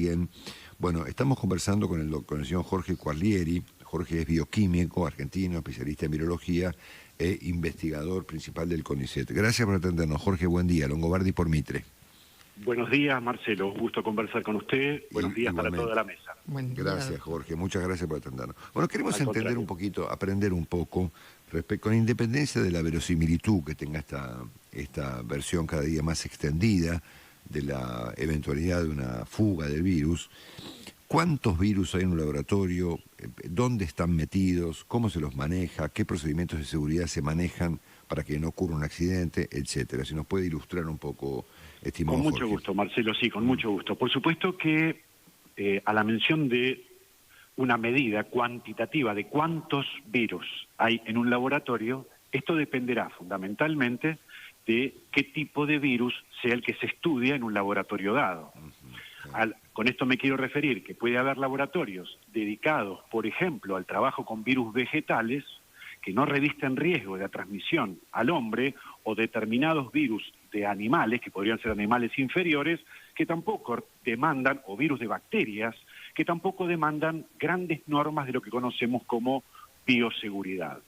siguen. Bueno, estamos conversando con el señor Jorge Quaglieri. Jorge es bioquímico, argentino, especialista en virología e investigador principal del CONICET. Gracias por atendernos, Jorge. Buen día. Longobardi por Mitre. Buenos días, Marcelo. Gusto conversar con usted. Buenos días para toda la mesa. Gracias, Jorge. Muchas gracias por atendernos. Bueno, queremos entender un poquito, aprender un poco, con independencia de la verosimilitud que tenga esta versión cada día más extendida de la eventualidad de una fuga del virus. ¿Cuántos virus hay en un laboratorio? ¿Dónde están metidos? ¿Cómo se los maneja? ¿Qué procedimientos de seguridad se manejan para que no ocurra un accidente? Etcétera. Si nos puede ilustrar un poco, estimado Jorge. Con mucho gusto, Marcelo, sí, con mucho gusto. Por supuesto que a la mención de una medida cuantitativa de cuántos virus hay en un laboratorio, esto dependerá fundamentalmente de qué tipo de virus sea el que se estudia en un laboratorio dado. Con esto me quiero referir que puede haber laboratorios dedicados, por ejemplo, al trabajo con virus vegetales que no revisten riesgo de transmisión al hombre, o determinados virus de animales, que podrían ser animales inferiores, que tampoco demandan, o virus de bacterias, que tampoco demandan grandes normas de lo que conocemos como bioseguridad.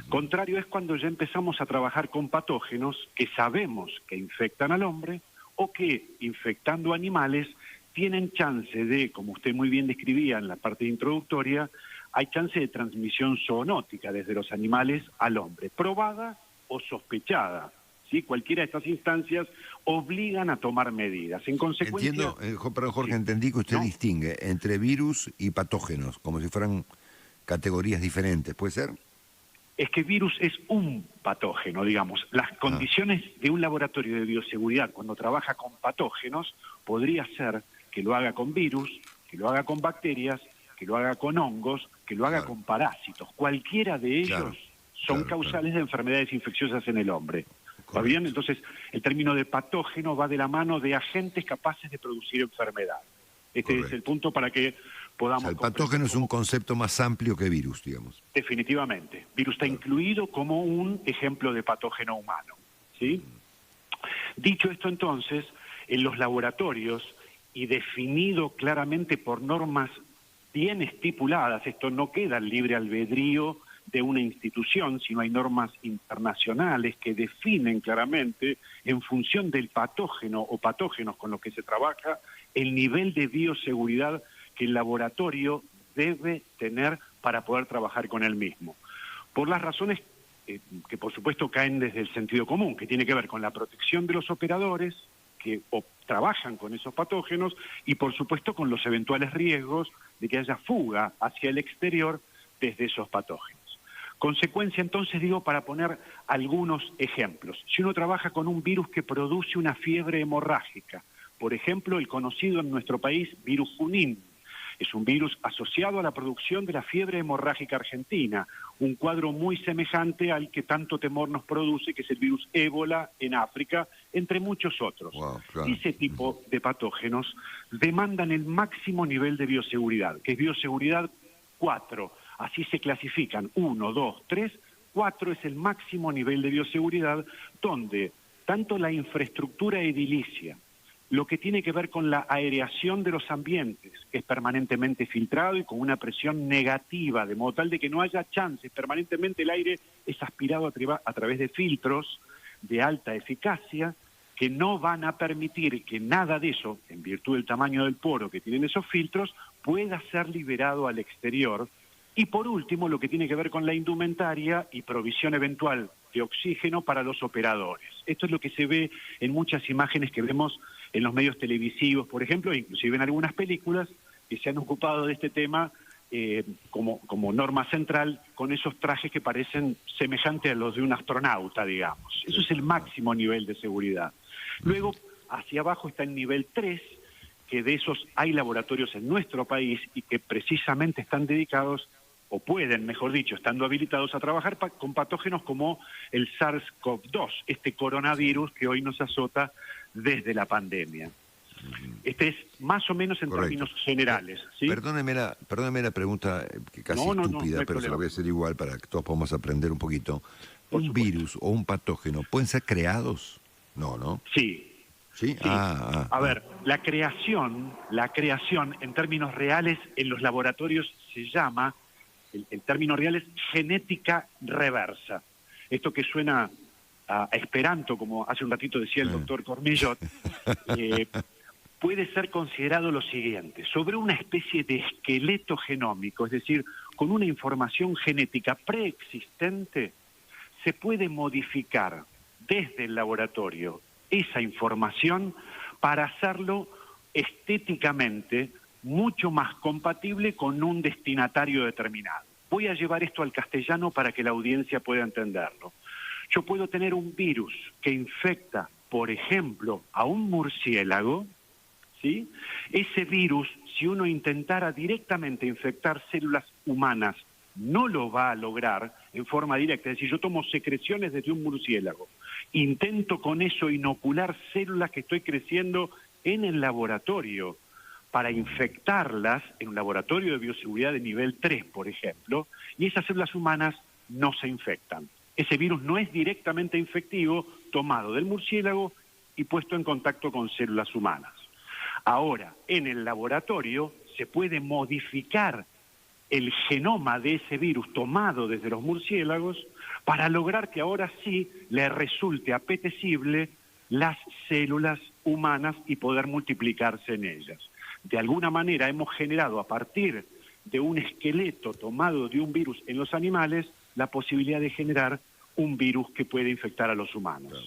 Contrario es cuando ya empezamos a trabajar con patógenos que sabemos que infectan al hombre o que, infectando animales, tienen chance de, como usted muy bien describía en la parte introductoria, hay chance de transmisión zoonótica desde los animales al hombre, probada o sospechada. ¿Sí? Cualquiera de estas instancias obligan a tomar medidas. En consecuencia... Entiendo, perdón Jorge, entendí que usted distingue entre virus y patógenos, como si fueran categorías diferentes, ¿puede ser? Es que virus es un patógeno, digamos. Las condiciones de un laboratorio de bioseguridad cuando trabaja con patógenos podría ser que lo haga con virus, que lo haga con bacterias, que lo haga con hongos, que lo haga con parásitos. Cualquiera de ellos son causales de enfermedades infecciosas en el hombre. ¿Está bien? Entonces, el término de patógeno va de la mano de agentes capaces de producir enfermedad. Este es el punto para que podamos... O sea, el patógeno es un concepto más amplio que virus, digamos. Definitivamente. Virus está incluido como un ejemplo de patógeno humano, ¿sí? Dicho esto, entonces, en los laboratorios, y definido claramente por normas bien estipuladas, esto no queda al libre albedrío de una institución, sino hay normas internacionales que definen claramente, en función del patógeno o patógenos con los que se trabaja, el nivel de bioseguridad que el laboratorio debe tener para poder trabajar con él mismo. Por las razones que por supuesto caen desde el sentido común, que tiene que ver con la protección de los operadores que trabajan con esos patógenos y por supuesto con los eventuales riesgos de que haya fuga hacia el exterior desde esos patógenos. Consecuencia, entonces, digo, para poner algunos ejemplos. Si uno trabaja con un virus que produce una fiebre hemorrágica, por ejemplo, el conocido en nuestro país virus Junín, es un virus asociado a la producción de la fiebre hemorrágica argentina, un cuadro muy semejante al que tanto temor nos produce, que es el virus ébola en África, entre muchos otros. Ese tipo de patógenos demandan el máximo nivel de bioseguridad, que es bioseguridad 4. Así se clasifican, 1, 2, 3, 4 es el máximo nivel de bioseguridad, donde tanto la infraestructura edilicia, lo que tiene que ver con la aireación de los ambientes, que es permanentemente filtrado y con una presión negativa, de modo tal de que no haya chances, permanentemente el aire es aspirado a través de filtros de alta eficacia, que no van a permitir que nada de eso, en virtud del tamaño del poro que tienen esos filtros, pueda ser liberado al exterior. Y por último, lo que tiene que ver con la indumentaria y provisión eventual de oxígeno para los operadores. Esto es lo que se ve en muchas imágenes que vemos en los medios televisivos, por ejemplo, e inclusive en algunas películas que se han ocupado de este tema como norma central, con esos trajes que parecen semejantes a los de un astronauta, digamos. Eso es el máximo nivel de seguridad. Luego, hacia abajo está el nivel 3, que de esos hay laboratorios en nuestro país y que precisamente están dedicados, o pueden, mejor dicho, estando habilitados a trabajar con patógenos como el SARS-CoV-2, este coronavirus que hoy nos azota desde la pandemia. Este es más o menos en términos generales, ¿sí? Perdóneme la pregunta, que casi estúpida, pero se la voy a hacer igual para que todos podamos aprender un poquito. ¿Un virus o un patógeno pueden ser creados? No, ¿no? Sí, ¿Sí? Sí. A ver, la creación en términos reales en los laboratorios se llama, el término real es genética reversa. Esto que suena a esperanto, como hace un ratito decía el doctor Cormillot, puede ser considerado lo siguiente: sobre una especie de esqueleto genómico, es decir, con una información genética preexistente, se puede modificar desde el laboratorio esa información para hacerlo estéticamente mucho más compatible con un destinatario determinado. Voy a llevar esto al castellano para que la audiencia pueda entenderlo. Yo puedo tener un virus que infecta, por ejemplo, a un murciélago, ¿sí? Ese virus, si uno intentara directamente infectar células humanas, no lo va a lograr en forma directa. Es decir, yo tomo secreciones desde un murciélago, intento con eso inocular células que estoy creciendo en el laboratorio para infectarlas en un laboratorio de bioseguridad de nivel 3, por ejemplo, y esas células humanas no se infectan. Ese virus no es directamente infectivo, tomado del murciélago y puesto en contacto con células humanas. Ahora, en el laboratorio se puede modificar el genoma de ese virus tomado desde los murciélagos para lograr que ahora sí le resulte apetecible las células humanas y poder multiplicarse en ellas. De alguna manera hemos generado, a partir de un esqueleto tomado de un virus en los animales, la posibilidad de generar un virus que puede infectar a los humanos. Claro.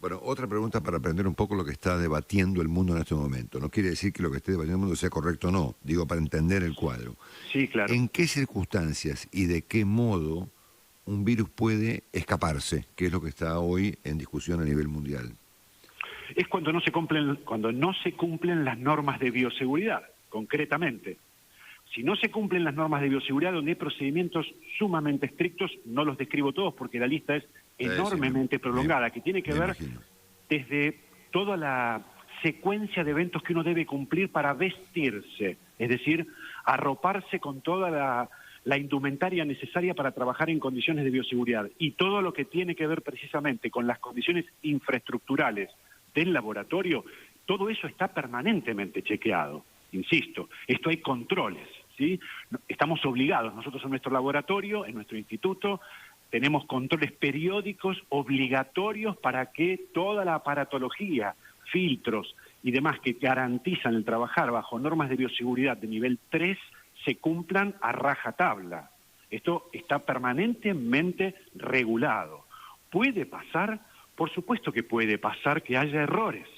Bueno, otra pregunta para aprender un poco lo que está debatiendo el mundo en este momento. No quiere decir que lo que esté debatiendo el mundo sea correcto o no, digo para entender el cuadro. Sí, claro. ¿En qué circunstancias y de qué modo un virus puede escaparse, que es lo que está hoy en discusión a nivel mundial? Es cuando no se cumplen las normas de bioseguridad, concretamente. Si no se cumplen las normas de bioseguridad, donde hay procedimientos sumamente estrictos, no los describo todos porque la lista es enormemente prolongada, que tiene que ver desde toda la secuencia de eventos que uno debe cumplir para vestirse, es decir, arroparse con toda la indumentaria necesaria para trabajar en condiciones de bioseguridad, y todo lo que tiene que ver precisamente con las condiciones infraestructurales del laboratorio, todo eso está permanentemente chequeado. Insisto, esto hay controles, ¿sí? Estamos obligados, nosotros en nuestro laboratorio, en nuestro instituto, tenemos controles periódicos obligatorios para que toda la aparatología, filtros y demás que garantizan el trabajar bajo normas de bioseguridad de nivel 3 se cumplan a rajatabla. Esto está permanentemente regulado. ¿Puede pasar? Por supuesto que puede pasar que haya errores.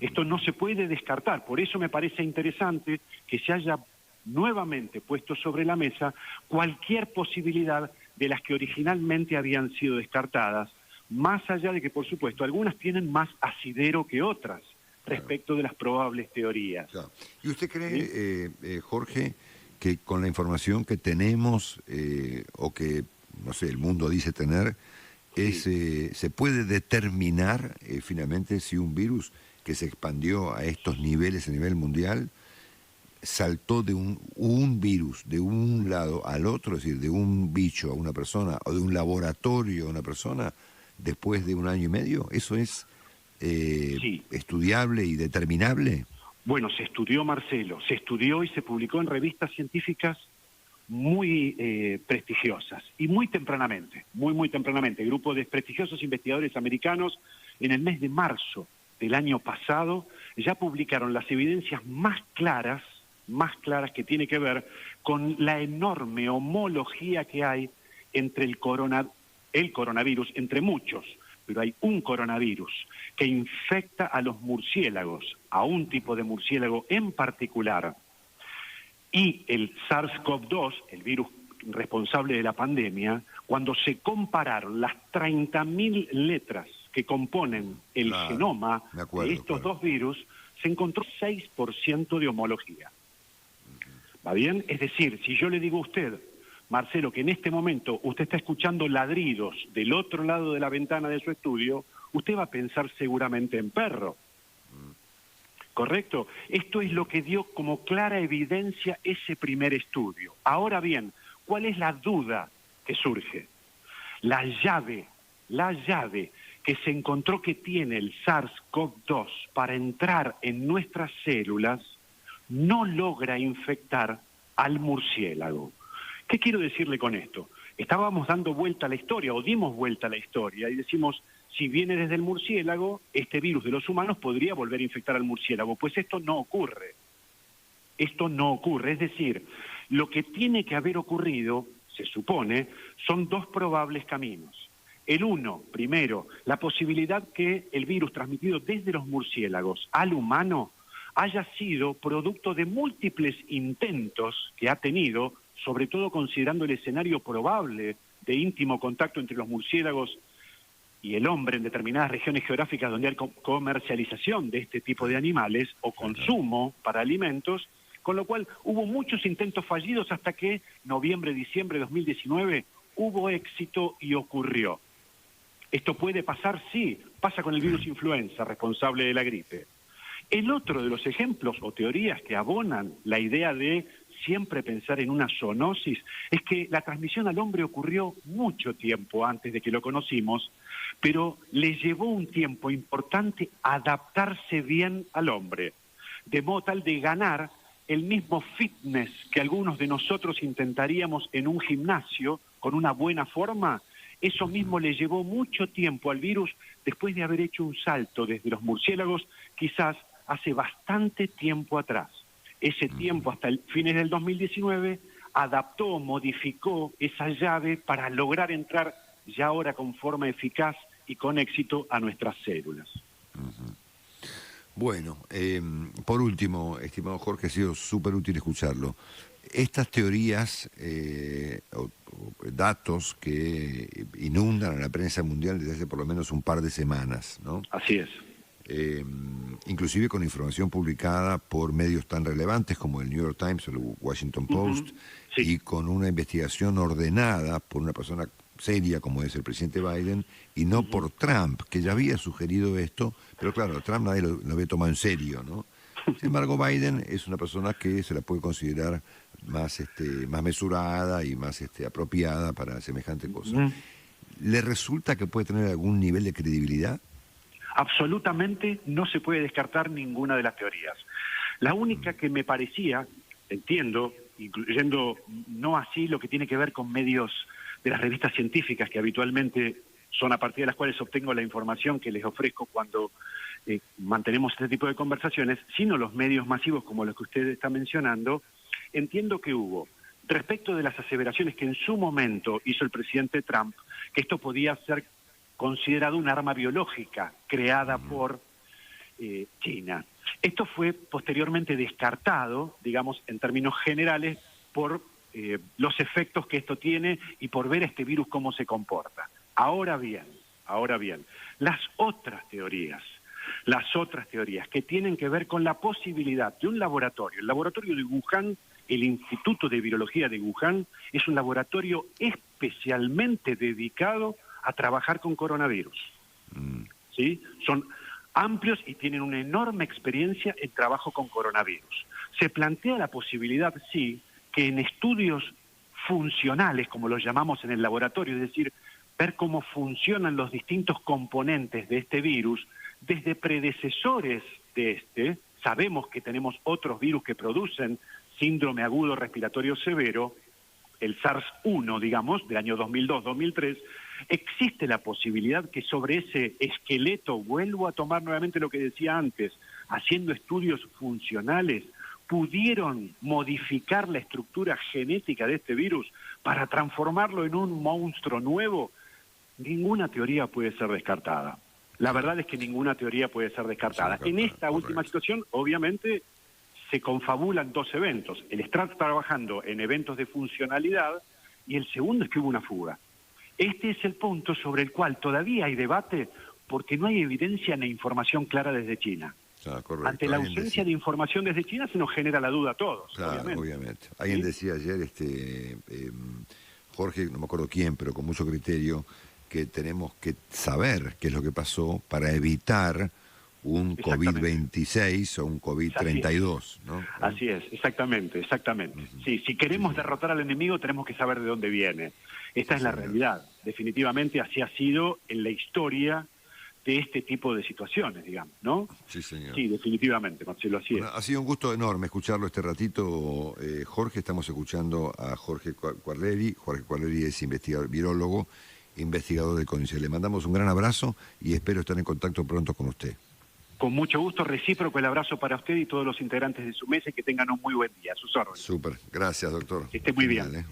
Esto no se puede descartar. Por eso me parece interesante que se haya nuevamente puesto sobre la mesa cualquier posibilidad de las que originalmente habían sido descartadas, más allá de que, por supuesto, algunas tienen más asidero que otras respecto de las probables teorías. Claro. ¿Y usted cree, ¿sí? Jorge, que con la información que tenemos, o que, no sé, el mundo dice tener, se puede determinar finalmente si un virus que se expandió a estos niveles a nivel mundial saltó de un virus de un lado al otro, es decir, de un bicho a una persona o de un laboratorio a una persona después de un año y medio? ¿Eso es estudiable y determinable? Bueno, se estudió, Marcelo, se estudió y se publicó en revistas científicas muy prestigiosas y muy tempranamente, muy tempranamente. Grupo de prestigiosos investigadores americanos en el mes de marzo del año pasado ya publicaron las evidencias más claras que tiene que ver con la enorme homología que hay entre el coronavirus, entre muchos, pero hay un coronavirus que infecta a los murciélagos, a un tipo de murciélago en particular, y el SARS-CoV-2, el virus responsable de la pandemia, cuando se compararon las 30.000 letras que componen el genoma de estos dos virus, se encontró 6% de homología. ¿Va bien? Es decir, si yo le digo a usted, Marcelo, que en este momento usted está escuchando ladridos del otro lado de la ventana de su estudio, usted va a pensar seguramente en perro. ¿Correcto? Esto es lo que dio como clara evidencia ese primer estudio. Ahora bien, ¿cuál es la duda que surge? La llave que se encontró que tiene el SARS-CoV-2 para entrar en nuestras células, no logra infectar al murciélago. ¿Qué quiero decirle con esto? Estábamos dando vuelta a la historia, o dimos vuelta a la historia, y decimos, si viene desde el murciélago, este virus de los humanos podría volver a infectar al murciélago. Pues esto no ocurre. Esto no ocurre. Es decir, lo que tiene que haber ocurrido, se supone, son dos probables caminos. El uno, primero, la posibilidad que el virus transmitido desde los murciélagos al humano haya sido producto de múltiples intentos que ha tenido, sobre todo considerando el escenario probable de íntimo contacto entre los murciélagos y el hombre en determinadas regiones geográficas donde hay comercialización de este tipo de animales o consumo para alimentos, con lo cual hubo muchos intentos fallidos hasta que noviembre-diciembre de 2019 hubo éxito y ocurrió. ¿Esto puede pasar? Sí, pasa con el virus influenza, responsable de la gripe. El otro de los ejemplos o teorías que abonan la idea de siempre pensar en una zoonosis es que la transmisión al hombre ocurrió mucho tiempo antes de que lo conocimos, pero le llevó un tiempo importante adaptarse bien al hombre, de modo tal de ganar el mismo fitness que algunos de nosotros intentaríamos en un gimnasio con una buena forma. Eso mismo le llevó mucho tiempo al virus después de haber hecho un salto desde los murciélagos, quizás hace bastante tiempo atrás. Ese tiempo, hasta el fines del 2019, adaptó, modificó esa llave para lograr entrar ya ahora con forma eficaz y con éxito a nuestras células. Bueno, por último, estimado Jorge, ha sido súper útil escucharlo. Estas teorías o datos que inundan a la prensa mundial desde hace por lo menos un par de semanas, ¿no? Así es. Inclusive con información publicada por medios tan relevantes como el New York Times o el Washington Post, sí. Y con una investigación ordenada por una persona seria como es el presidente Biden, y no por Trump, que ya había sugerido esto, pero claro, Trump nadie lo había tomado en serio, ¿no? Sin embargo, Biden es una persona que se la puede considerar más mesurada y más apropiada para semejante cosa. ¿Le resulta que puede tener algún nivel de credibilidad? Absolutamente no se puede descartar ninguna de las teorías. La única que me parecía, entiendo, incluyendo no así lo que tiene que ver con medios de las revistas científicas, que habitualmente son a partir de las cuales obtengo la información que les ofrezco cuando mantenemos este tipo de conversaciones, sino los medios masivos como los que usted está mencionando. Entiendo que hubo, respecto de las aseveraciones que en su momento hizo el presidente Trump, que esto podía ser considerado un arma biológica creada por China. Esto fue posteriormente descartado, digamos, en términos generales, por los efectos que esto tiene y por ver este virus cómo se comporta. Ahora bien, las otras teorías que tienen que ver con la posibilidad de un laboratorio, el laboratorio de Wuhan, el Instituto de Virología de Wuhan, es un laboratorio especialmente dedicado a trabajar con coronavirus. ¿Sí? Son amplios y tienen una enorme experiencia en trabajo con coronavirus. Se plantea la posibilidad, sí, que en estudios funcionales, como los llamamos en el laboratorio, es decir, ver cómo funcionan los distintos componentes de este virus, desde predecesores de este, sabemos que tenemos otros virus que producen síndrome agudo respiratorio severo, el SARS-1, digamos, del año 2002-2003, existe la posibilidad que sobre ese esqueleto, vuelvo a tomar nuevamente lo que decía antes, haciendo estudios funcionales, pudieron modificar la estructura genética de este virus para transformarlo en un monstruo nuevo. Ninguna teoría puede ser descartada. La verdad es que ninguna teoría puede ser descartada. En esta última situación, obviamente, se confabulan dos eventos. El estar trabajando en eventos de funcionalidad y el segundo es que hubo una fuga. Este es el punto sobre el cual todavía hay debate porque no hay evidencia ni información clara desde China. Correcto. Ante la ausencia de información desde China se nos genera la duda a todos. Claro, obviamente. Alguien decía ayer, Jorge, no me acuerdo quién, pero con mucho criterio, que tenemos que saber qué es lo que pasó para evitar un COVID-26 o un COVID-32, ¿no? Así es, exactamente. Sí, si queremos derrotar al enemigo tenemos que saber de dónde viene. Esta es la realidad. Definitivamente así ha sido en la historia de este tipo de situaciones, digamos, ¿no? Sí, señor. Sí, definitivamente, Marcelo, así Bueno, es. ha sido un gusto enorme escucharlo este ratito, Jorge. Estamos escuchando a Jorge Quarleri. Jorge Quarleri es investigador, virólogo, investigador del CONICET. Le mandamos un gran abrazo y espero estar en contacto pronto con usted. Con mucho gusto, recíproco el abrazo para usted y todos los integrantes de su mesa y que tengan un muy buen día. A sus órdenes. Súper. Gracias, doctor. Que esté muy bien. Genial, ¿eh?